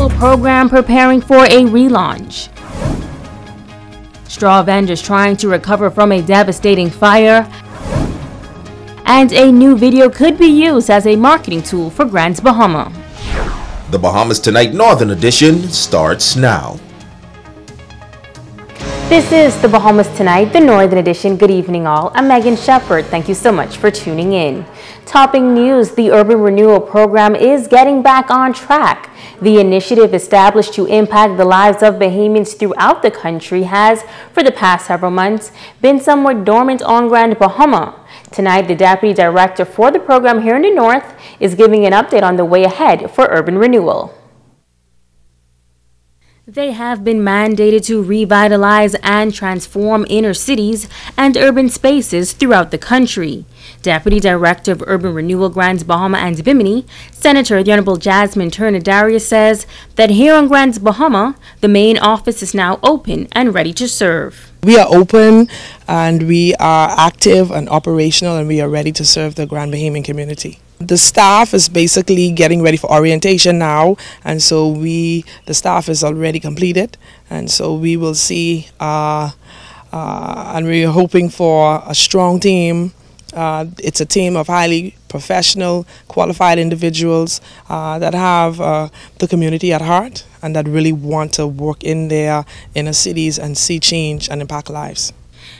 Renewal program preparing for a relaunch. Straw vendors trying to recover from a devastating fire. And a new video could be used as a marketing tool for Grand Bahama. The Bahamas Tonight Northern Edition starts now. This is the Bahamas Tonight, the Northern Edition. Good evening all. I'm Megan Shepard. Thank you so much for tuning in. Topping news, the Urban Renewal program is getting back on track. The initiative established to impact the lives of Bahamians throughout the country has, for the past several months, been somewhat dormant on Grand Bahama. Tonight, the Deputy Director for the program here in the North is giving an update on the way ahead for Urban Renewal. They have been mandated to revitalize and transform inner cities and urban spaces throughout the country. Deputy Director of Urban Renewal Grand Bahama and Bimini, Senator the Honorable Jasmine Turner Darius says that here on Grand Bahama, the main office is now open and ready to serve. We are open and we are active and operational, and we are ready to serve the Grand Bahamian community. The staff is basically getting ready for orientation now, and so the staff is already completed, and so we will see, and we are hoping for a strong team. It's a team of highly professional, qualified individuals that have the community at heart and that really want to work in their inner cities and see change and impact lives.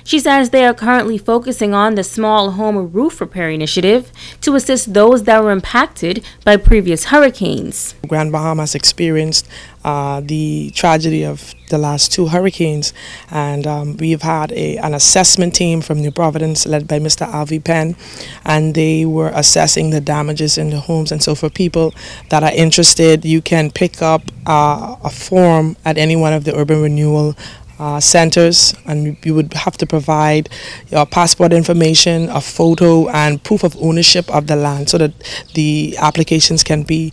She says they are currently focusing on the small home roof repair initiative to assist those that were impacted by previous hurricanes. Grand Bahamas experienced the tragedy of the last two hurricanes, and we've had an assessment team from New Providence led by Mr. Alvi Penn, and they were assessing the damages in the homes. And so for people that are interested, you can pick up a form at any one of the Urban Renewal centers, and you would have to provide your passport information, a photo, and proof of ownership of the land so that the applications can be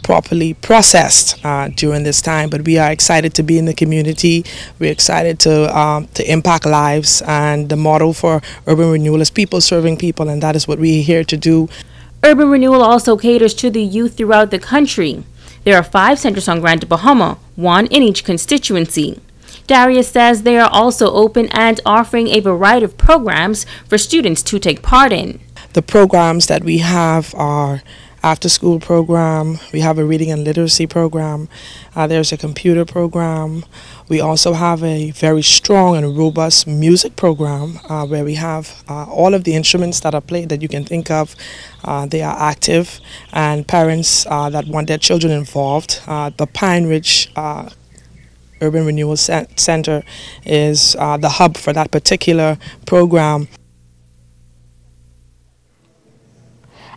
properly processed during this time. But we are excited to be in the community. We're excited to impact lives, and the motto for Urban Renewal is people serving people, and that is what we're here to do. Urban Renewal also caters to the youth throughout the country. There are 5 centers on Grand Bahama, 1 in each constituency. Darius says they are also open and offering a variety of programs for students to take part in. The programs that we have are after-school program, we have a reading and literacy program, there's a computer program. We also have a very strong and robust music program where we have all of the instruments that are played that you can think of. They are active, and parents that want their children involved. The Pine Ridge Urban Renewal Center is the hub for that particular program.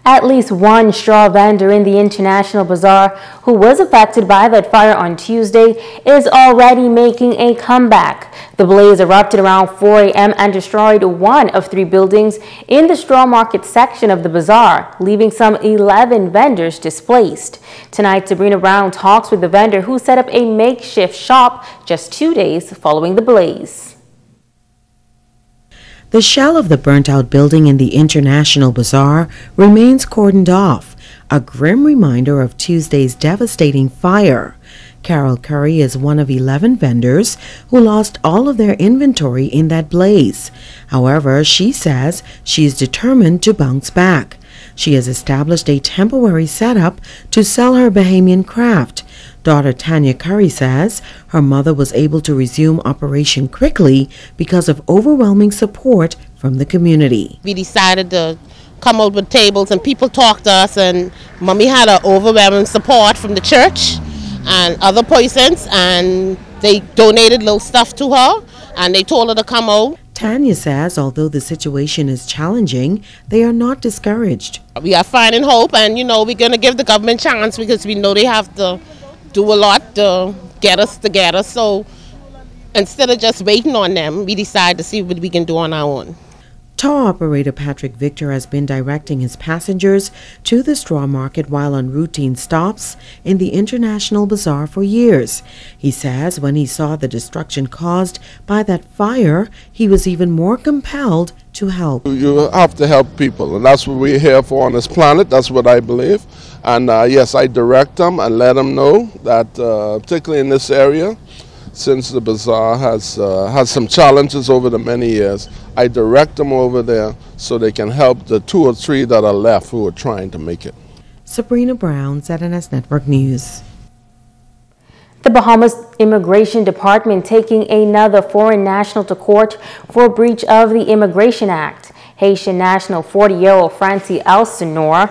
At least one straw vendor in the International Bazaar who was affected by that fire on Tuesday is already making a comeback. The blaze erupted around 4 a.m. and destroyed 1 of 3 buildings in the straw market section of the bazaar, leaving some 11 vendors displaced. Tonight, Sabrina Brown talks with the vendor who set up a makeshift shop just 2 days following the blaze. The shell of the burnt-out building in the International Bazaar remains cordoned off, a grim reminder of Tuesday's devastating fire. Carol Curry is one of 11 vendors who lost all of their inventory in that blaze. However, she says she is determined to bounce back. She has established a temporary setup to sell her Bahamian craft. Daughter Tanya Curry says her mother was able to resume operation quickly because of overwhelming support from the community. We decided to come out with tables and people talked to us, and Mommy had an overwhelming support from the church and other persons, and they donated little stuff to her and they told her to come out. Tanya says although the situation is challenging, they are not discouraged. We are finding hope, and we're going to give the government a chance because we know they have to do a lot to get us together. So instead of just waiting on them, we decided to see what we can do on our own. Tow operator Patrick Victor has been directing his passengers to the straw market while on routine stops in the International Bazaar for years. He says when he saw the destruction caused by that fire, he was even more compelled to help. You have to help people, and that's what we're here for on this planet. That's what I believe. And yes, I direct them and let them know that, particularly in this area, since the bazaar has some challenges over the many years, I direct them over there so they can help the 2 or 3 that are left who are trying to make it. Sabrina Brown, ZNS Network News. The Bahamas Immigration Department taking another foreign national to court for breach of the Immigration Act. Haitian national 40-year-old Francie Elsinore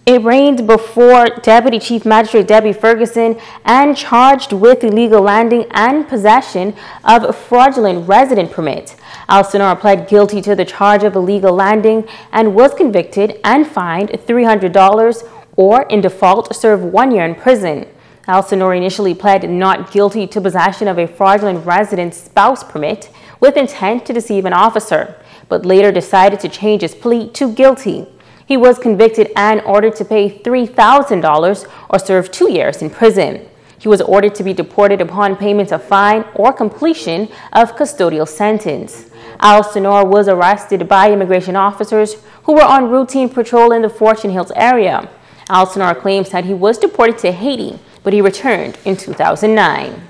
arraigned before Deputy Chief Magistrate Debbie Ferguson and charged with illegal landing and possession of a fraudulent resident permit. Elsinore pled guilty to the charge of illegal landing and was convicted and fined $300 or, in default, serve 1 year in prison. Elsinore initially pled not guilty to possession of a fraudulent resident spouse permit with intent to deceive an officer, but later decided to change his plea to guilty. He was convicted and ordered to pay $3,000 or serve 2 years in prison. He was ordered to be deported upon payment of fine or completion of custodial sentence. Elsinore was arrested by immigration officers who were on routine patrol in the Fortune Hills area. Elsinore claims that he was deported to Haiti, but he returned in 2009.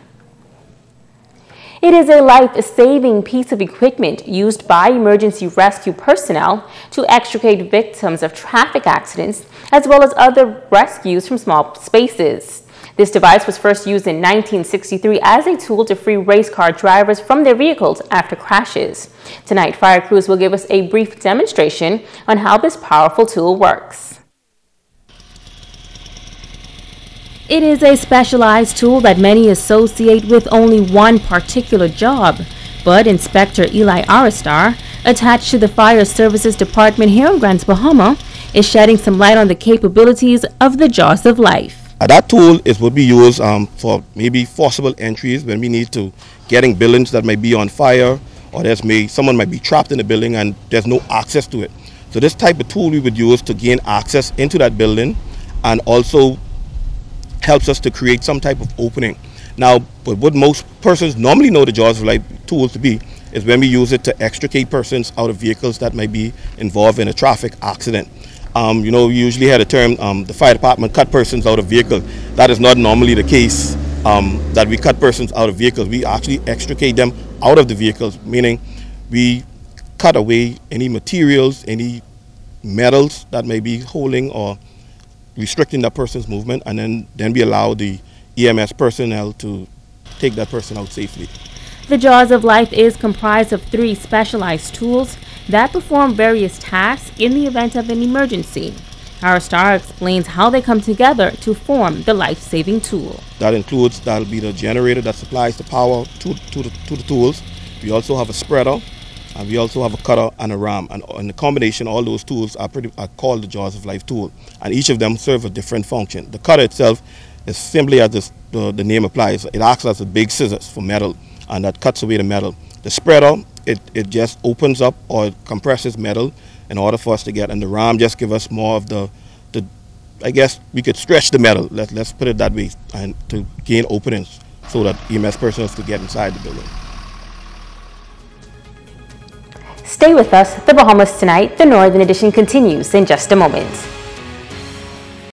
It is a life-saving piece of equipment used by emergency rescue personnel to extricate victims of traffic accidents, as well as other rescues from small spaces. This device was first used in 1963 as a tool to free race car drivers from their vehicles after crashes. Tonight, fire crews will give us a brief demonstration on how this powerful tool works. It is a specialized tool that many associate with only one particular job, but Inspector Eli Aristar, attached to the Fire Services Department here in Grants, Bahama, is shedding some light on the capabilities of the Jaws of Life. That tool would be used for maybe forcible entries when we need to getting buildings that might be on fire, or someone might be trapped in the building and there's no access to it. So this type of tool we would use to gain access into that building, and also helps us to create some type of opening. Now, but what most persons normally know the Jaws of Life tools to be is when we use it to extricate persons out of vehicles that might be involved in a traffic accident. We usually had a term, the fire department cut persons out of vehicles. That is not normally the case, that we cut persons out of vehicles. We actually extricate them out of the vehicles, meaning we cut away any materials, any metals that may be holding or restricting that person's movement, and then we allow the EMS personnel to take that person out safely. The Jaws of Life is comprised of 3 specialized tools that perform various tasks in the event of an emergency. Aristar explains how they come together to form the life-saving tool. That'll be the generator that supplies the power to the tools. We also have a spreader, and we also have a cutter and a ram, and in the combination, all those tools are called the Jaws of Life tool, and each of them serve a different function. The cutter itself is simply as the name applies. It acts as a big scissors for metal, and that cuts away the metal. The spreader, it just opens up or compresses metal in order for us to get, and the ram just gives us more of the I guess we could stretch the metal, let's put it that way, and to gain openings so that EMS personnel could get inside the building. Stay with us. The Bahamas Tonight, the Northern Edition continues in just a moment.